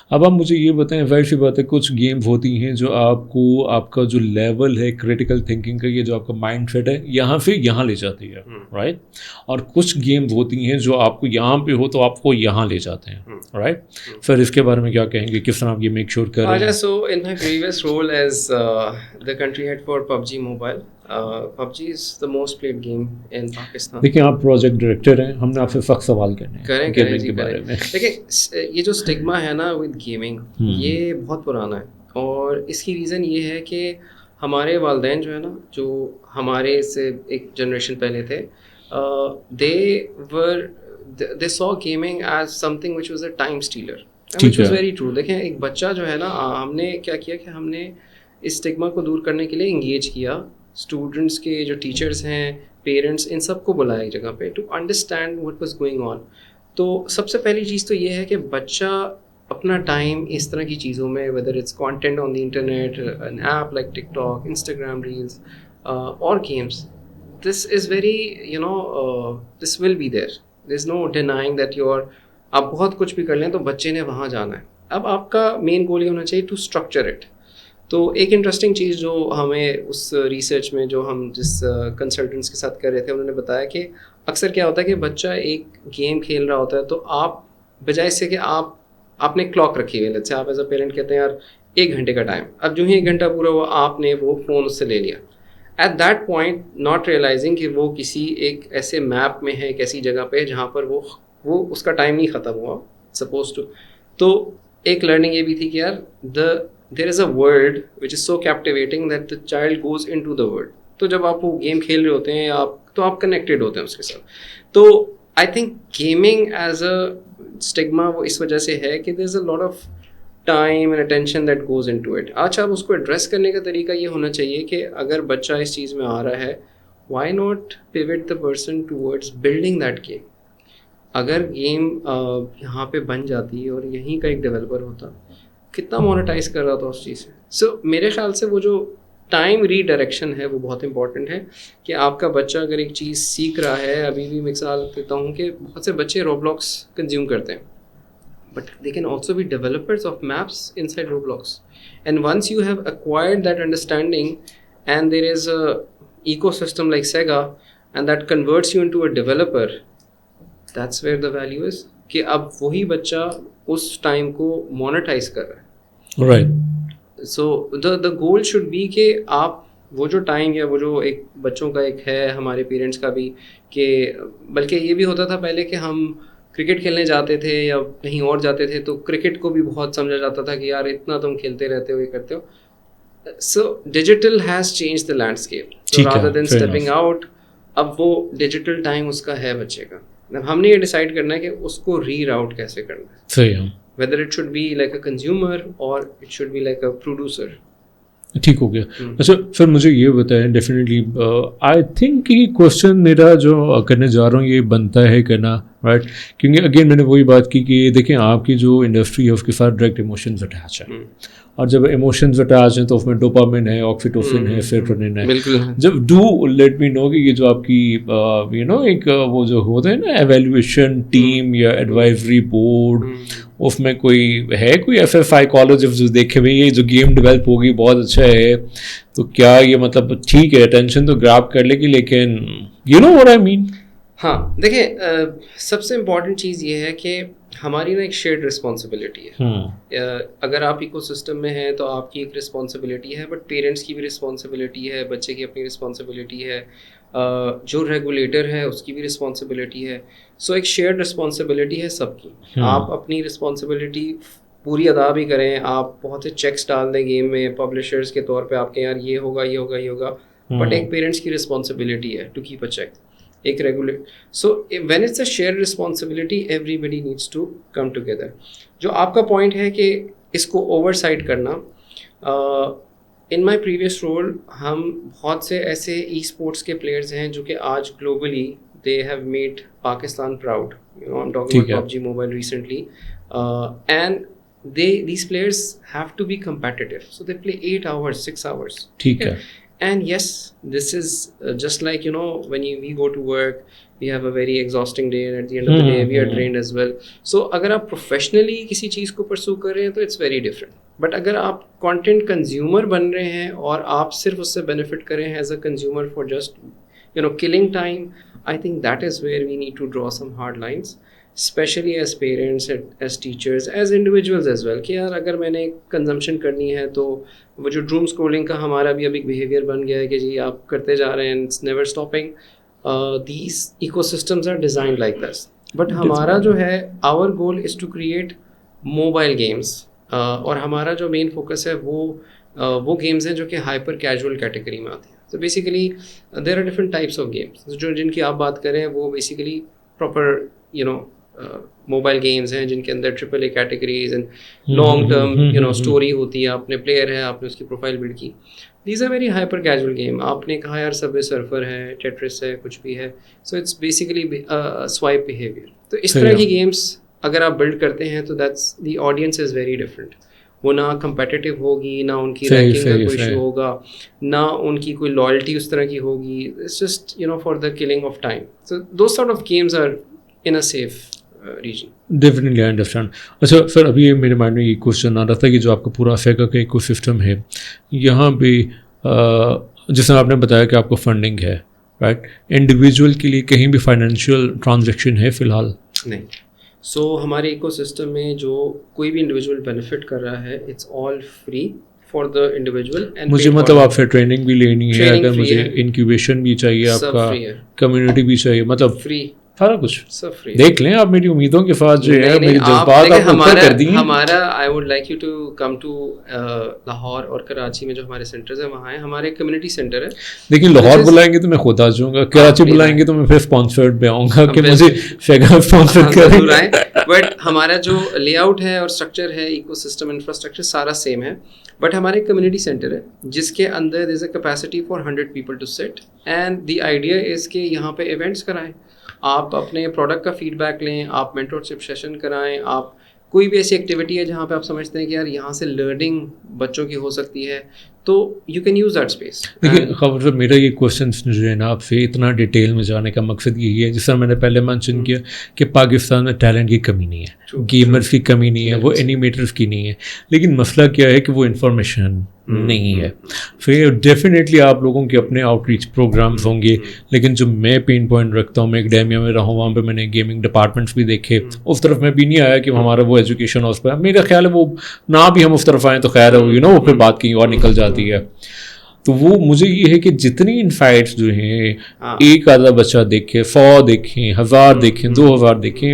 اب آپ مجھے یہ بتائیں, ظاہر سی بات ہے کچھ گیمز ہوتی ہیں جو آپ کو آپ کا جو لیول ہے کریٹیکل تھنکنگ کا, یہ جو آپ کا مائنڈ سیٹ ہے یہاں سے یہاں لے جاتی ہے, رائٹ, اور کچھ گیمز ہوتی ہیں جو آپ کو یہاں پہ ہو تو آپ کو یہاں لے جاتے ہیں, رائٹ. سر اس کے بارے میں کیا کہیں گے, کس طرح آپ یہ میک شیور کر رہے ہیں؟ So in my previous role as the country head for PUBG mobile, PUBG is the most played game in Pakistan. دیکھیں آپ پروجیکٹ ڈائریکٹر ہیں, ہم نے آپ سے سخت سوال کرنے ہیں گیمنگ کے بارے میں. دیکھیں یہ جو اسٹگما ہے نا ود گیمنگ, یہ بہت پرانا ہے, اور اس کی ریزن یہ ہے کہ ہمارے والدین جو ہے نا, جو ہمارے سے ایک جنریشن پہلے تھے, they saw gaming as something which was a time stealer, which was very true. دیکھیں ایک بچہ جو ہے نا, ہم نے کیا کیا کہ ہم نے اس اسٹگما کو دور کرنے کے لیے انگیج کیا اسٹوڈنٹس کے جو ٹیچرس ہیں, پیرنٹس, ان سب کو بلایا ایک جگہ پہ to understand what was going on. تو سب سے پہلی چیز تو یہ ہے کہ بچہ اپنا ٹائم اس طرح کی چیزوں میں, whether it's content on the internet, an app like TikTok, Instagram reels اور games, this is very this will be there, there is no denying that آپ بہت کچھ بھی کر لیں تو بچے نے وہاں جانا ہے. اب آپ کا مین گول یہ ہونا چاہیے ٹو اسٹرکچر اٹ. تو ایک انٹرسٹنگ چیز جو ہمیں اس ریسرچ میں جو ہم جس کنسلٹنٹس کے ساتھ کر رہے تھے, انہوں نے بتایا کہ اکثر کیا ہوتا ہے کہ بچہ ایک گیم کھیل رہا ہوتا ہے تو آپ بجائے اس سے کہ آپ نے کلاک رکھی ہوئی ہے, جیسے آپ ایز اے پیرنٹ کہتے ہیں یار 1 گھنٹے کا ٹائم, اب جو ہی 1 گھنٹہ پورا ہوا آپ نے وہ فون اس سے لے لیا. At that point not realizing کہ وہ کسی ایک ایسے میپ میں ہے, ایک ایسی جگہ پہ جہاں پر وہ اس کا ٹائم نہیں ختم ہوا سپوز ٹو. تو ایک لرننگ یہ بھی تھی کہ یار there is a world which is so captivating that the child goes into the world. تو جب آپ وہ گیم کھیل رہے ہوتے ہیں تو آپ کنیکٹیڈ ہوتے ہیں اس کے ساتھ. تو I think gaming as a stigma وہ اس وجہ سے ہے کہ there is a lot of time and attention that goes into it. اچھا اب اس کو ایڈریس کرنے کا طریقہ یہ ہونا چاہیے کہ اگر بچہ اس چیز میں آ رہا ہے, why not pivot the person towards building that game. اگر گیم یہاں پہ بن جاتی اور یہیں کا ایک ڈیولپر ہوتا, کتنا مونیٹائز کر رہا تھا اس چیز سے. سو میرے خیال سے وہ جو ٹائم ری ڈائریکشن ہے وہ بہت امپورٹنٹ ہے کہ آپ کا بچہ اگر ایک چیز سیکھ رہا ہے, ابھی بھی مثال دیتا ہوں کہ بہت سے بچے روبلاکس کنزیوم کرتے ہیں, but they can also be developers of maps inside Roblox. And once you have acquired that understanding and there is a ecosystem like Sega and that converts you into a developer, that's where the value is, کہ اب وہی بچہ اس time کو monetise کر رہا ہے. Right. So the goal should be کہ آپ وہ جو ٹائم یا وہ جو ایک بچوں کا ایک ہے, ہمارے پیرنٹس کا بھی, کہ بلکہ یہ بھی ہوتا تھا پہلے کہ ہم کرکٹ کھیلنے جاتے تھے یا کہیں اور جاتے تھے تو کرکٹ کو بھی بہت سمجھا جاتا تھا کہ یار اتنا تم کھیلتے رہتے ہو, یہ کرتے ہو. So digital has change the landscape. Rather than stepping out, اب وہ ڈیجیٹل ٹائم اس کا ہے بچے کا, ہم نے یہ ڈیسائڈ کرنا ہے کہ اس کو ری راؤٹ کیسے کرنا ہے. صحیح ہے. whether it should be like a consumer or it should be like a producer. ٹھیک ہو گیا. اچھا سر مجھے یہ بتائیں, ڈیفینیٹلی آئی تھنک یہ کوشچن میرا جو کرنے جا رہا ہوں یہ بنتا ہے کرنا, رائٹ, کیونکہ اگین میں نے وہی بات کی کہ دیکھیں آپ کی جو انڈسٹری ہے اس کے ساتھ ڈائریکٹ ایموشنز اٹیچ ہیں, اور جب ایموشنز اٹیچ ہیں تو اس میں ڈوپامن ہے, آکسیٹوسن ہے, سیروٹونن ہے. جب ڈو لیٹ می نو کہ یہ جو آپ کی یو نو ایک وہ جو ہوتا ہے نا ایویلویشن ٹیم یا ایڈوائزری بورڈ, اس میں کوئی ہے کوئی ایسا سائیکالوجسٹ جو دیکھے بھائی یہ جو گیم ڈیولپ ہوگی بہت اچھا ہے, تو کیا یہ مطلب ٹھیک ہے اٹینشن تو گراب کر لے گی لیکن یو نو واٹ آئی مین. ہاں دیکھیں, سب سے امپورٹنٹ چیز یہ ہے کہ ہماری نا ایک شیئرڈ رسپانسبلٹی ہے. اگر آپ ایکو سسٹم میں ہیں تو آپ کی ایک رسپانسبلٹی ہے, بٹ پیرنٹس کی بھی رسپانسبلٹی ہے, بچے کی اپنی رسپانسبلٹی ہے, جو ریگولیٹر ہے اس کی بھی رسپانسبلٹی ہے. سو ایک شیئرڈ رسپانسبلٹی ہے سب کی. آپ اپنی رسپانسبلٹی پوری ادا بھی کریں, آپ بہت سے چیکس ڈال دیں گیم میں پبلشرز کے طور پہ آپ کے یار یہ ہوگا یہ ہوگا یہ ہوگا, بٹ ایک پیرنٹس کی رسپانسبلٹی ہے ٹو کیپ اے چیک, ایک regulate. So when it's a share responsibility everybody needs to come together. جو آپ کا پوائنٹ ہے کہ اس کو اوور سائٹ کرنا, ان مائی پریویس رول ہم بہت سے ایسے ای اسپورٹس کے پلیئرز ہیں جو کہ آج globally they have made Pakistan proud. You know I am talking about PUBG mobile recently, and these players have to be competitive, so they play 8 hours 6 hours. ٹھیک ہے. And yes, this is just like, you know, when we go to work, we have a very exhausting day, and at the end of the day we are drained as well. So اگر آپ professionally کسی چیز کو pursue کر رہے ہیں تو it's very different. But اگر آپ content consumer بن رہے ہیں اور آپ صرف اس سے benefit کر رہے ہیں as a consumer for just, you know, killing time, I think that is where we need to draw some hard lines, especially as parents, as teachers, as individuals as well. کہ یار اگر میں نے consumption کرنی ہے تو وہ جو ڈروم اسکرولنگ کا ہمارا بھی اب ایک بیہیویئر بن گیا ہے کہ جی آپ کرتے جا رہے ہیں, it's never stopping. These ecosystems are designed like this. But ہمارا جو ہے our goal is to create mobile games, اور ہمارا جو مین فوکس ہے وہ گیمز ہیں جو کہ ہائپر کیجول کیٹیگری میں آتے ہیں. تو basically there are different types of games, جو جن کی آپ بات کریں وہ basically proper you know mobile games ہیں جن کے اندر triple A categories and long term you know story ہوتی ہے. آپ نے پلیئر ہے, آپ نے اس کی پروفائل بلڈ کی. These are very hyper casual game. آپ نے کہا یار سب وے سرفر ہے, ٹیٹرس ہے, کچھ بھی ہے, so it's basically swipe behaviour. تو اس طرح کی گیمس اگر آپ بلڈ کرتے ہیں تو that's the audience is very different. وہ نہ کمپیٹیٹیو ہوگی, نہ ان کی رینکنگ کا کوئی ایشو ہوگا, نہ ان کی کوئی لائلٹی اس طرح کی ہوگی. It's just you know for the killing of time. So those sort of games are in a safe region. Definitely I understand. اچھا سر ابھی میرے مائنڈ میں یہ کوشچن آ رہا تھا کہ جو آپ کا پورا افیکا کا ایکو سسٹم ہے یہاں پہ جس طرح آپ نے بتایا کہ آپ کو فنڈنگ ہے, رائٹ, انڈیویجول کے لیے کہیں بھی فائنینشیل ٹرانزیکشن ہے فی الحال نہیں. سو ہمارے ایکو سسٹم میں جو کوئی بھی انڈیویجول بینیفٹ کر رہا ہے it's all free for the individual. مجھے مطلب آپ سے ٹریننگ بھی لینی ہے, اگر مجھے انکیوبیشن بھی چاہیے, آپ کا کمیونٹی بھی چاہیے, مطلب فری سارا کچھ دیکھ لیں آپ. میری امیدوں کے ساتھ جو ہے میری جذبات آپ اوپر کر دی ہیں. ہمارا I would like you to come to Lahore اور کراچی میں جو ہمارے سینٹرز ہیں وہاں ہیں. ہمارے کمیونٹی سینٹر ہے. دیکھیں لاہور بلائیں گے تو میں خود آ جاؤں گا, کراچی بلائیں گے تو میں پھر اسپانسرڈ پہ آؤں گا کہ مجھے فیگا اسپانسر کریں. بٹ ہمارا جو لے آؤٹ ہے اور اسٹرکچر ہے, ایکو سسٹم انفراسٹرکچر سارا سیم ہے. بٹ ہمارے کمیونٹی سینٹر ہے جس کے اندر there is a capacity for 100 people to sit, and the idea is کہ یہاں پہ ایونٹس کرائیں, آپ اپنے پروڈکٹ کا فیڈ بیک لیں, آپ مینٹورشپ سیشن کرائیں, آپ کوئی بھی ایسی ایکٹیویٹی ہے جہاں پہ آپ سمجھتے ہیں کہ یار یہاں سے لرننگ بچوں کی ہو سکتی ہے تو you can use that space. دیکھیے خبر صاحب میرا یہ کوشچن جو ہے نا آپ سے اتنا ڈیٹیل میں جانے کا مقصد یہی ہے, جس طرح میں نے پہلے مینشن کیا کہ پاکستان میں ٹیلنٹ کی کمی نہیں ہے, گیمرز کی کمی نہیں ہے, وہ اینیمیٹرز کی نہیں ہے, لیکن مسئلہ کیا ہے کہ وہ انفارمیشن نہیں ہے. پھر ڈیفینیٹلی آپ لوگوں کے اپنے آؤٹ ریچ پروگرامز ہوں گے, لیکن جو میں پین پوائنٹ رکھتا ہوں, میں اکیڈیمیا میں رہا ہوں, وہاں پہ میں نے گیمنگ ڈپارٹمنٹس بھی دیکھے, اس طرف میں بھی نہیں آیا کہ ہمارا وہ ایجوکیشن اس پہ, میرا خیال ہے وہ نہ بھی ہم اس طرف آئیں تو خیر ہے, یو نو وہ پھر بات کہیں اور نکل جاتی ہے. تو وہ مجھے یہ ہے کہ جتنی انسائٹس جو ہیں ایک آدھا بچہ دیکھے, 100 دیکھیں, 1000 دیکھیں, 2000 دیکھیں,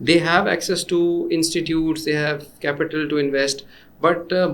they have access to institutes, they have capital to invest, but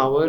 hour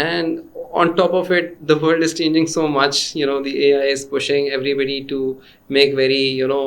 And on top of it, the world is changing so much. You know, the AI is pushing everybody to make very, you know,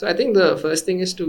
So I think the first thing is to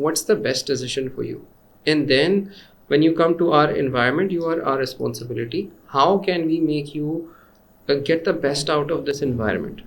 what's the best decision for you? And then when you come to our environment, you are our responsibility. How can we make you get the best out of this environment?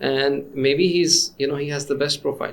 and maybe he's, you know, he has the best profile,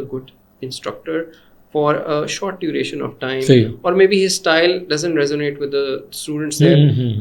a good instructor for a short duration of time, or maybe his style doesn't resonate with the students there.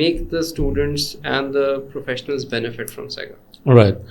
make the students and the professionals benefit from SEGA. Right.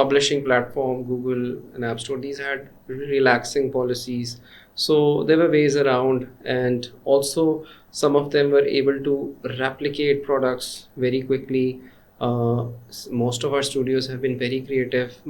publishing platform, Google and App Store, these had relaxing policies. So there were ways around, and also some of them were able to replicate products very quickly. Most of our studios have been very creative.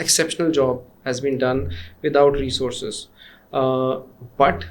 exceptional job has been done without resources. But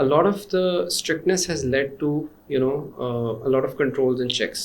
a lot of the strictness has led to a lot of controls and checks,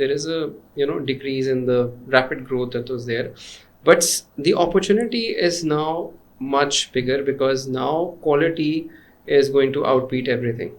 there is a decrease in the rapid growth that was there, but the opportunity is now much bigger because now quality is going to outbeat everything.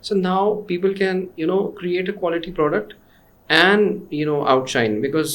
so now people can create a quality product and outshine, because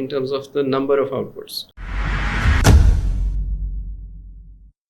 in terms of the number of outputs.